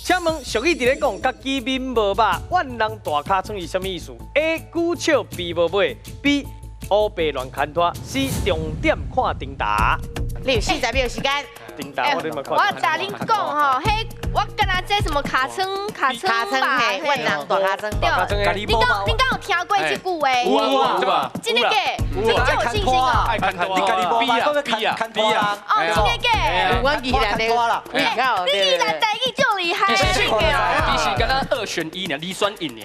请问俗语伫咧讲，家己面无肉，万人大骹床是啥物意思 ？A. 久笑 B 无尾 B. 乌白乱牵拖 C. 重点看顶答。你有40秒时间。顶答我哋咪看。我甲恁讲吼，迄我敢若这什么卡称吧，嘿，万人大卡称。对，你敢有听过这句话？有啊，对吧？真的假？你就有信心哦。爱看拖，你家己无嘛，都比啊，看啊。哦，真的假？有阮宜兰的，你宜兰台语就厉害，比是敢若2选1呢，2选1呢，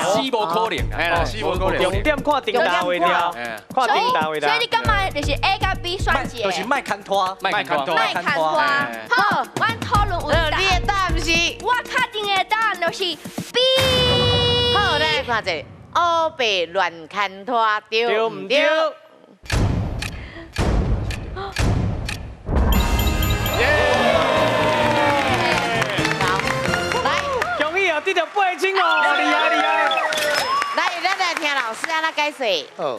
死无可能啊，死无可能。重点看顶答为了，看顶答为了。所以你感觉就是 A 甲 B 选一个，就是卖看拖，卖看拖，卖看拖。好，阮讨论有答。你的答案是？我确定的答案就是 B。好，咱来看一下，乌白乱牵拖对唔对？好，来，恭喜啊，得到8000哦，厉害厉害！来，咱来听老师安怎解释。好，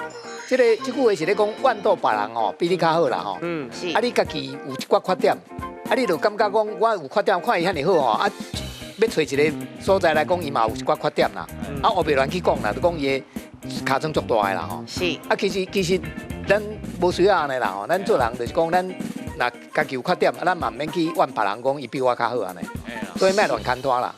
这句话是咧讲怨妒别人吼，比你较好啦吼。是。啊，你家己有一寡缺点，啊，你就感觉讲我有缺点，看伊遐尼好吼，啊，要找一个所在来讲，伊嘛有一寡缺点啦。啊，我袂乱去讲啦，就讲伊的尻川足大的啦吼。是。啊，其实咱无需要安尼啦吼，咱做人就是讲咱若家己有缺点，啊，咱嘛免去怨别人讲伊比我较好安尼，所以莫乱牵拖啦。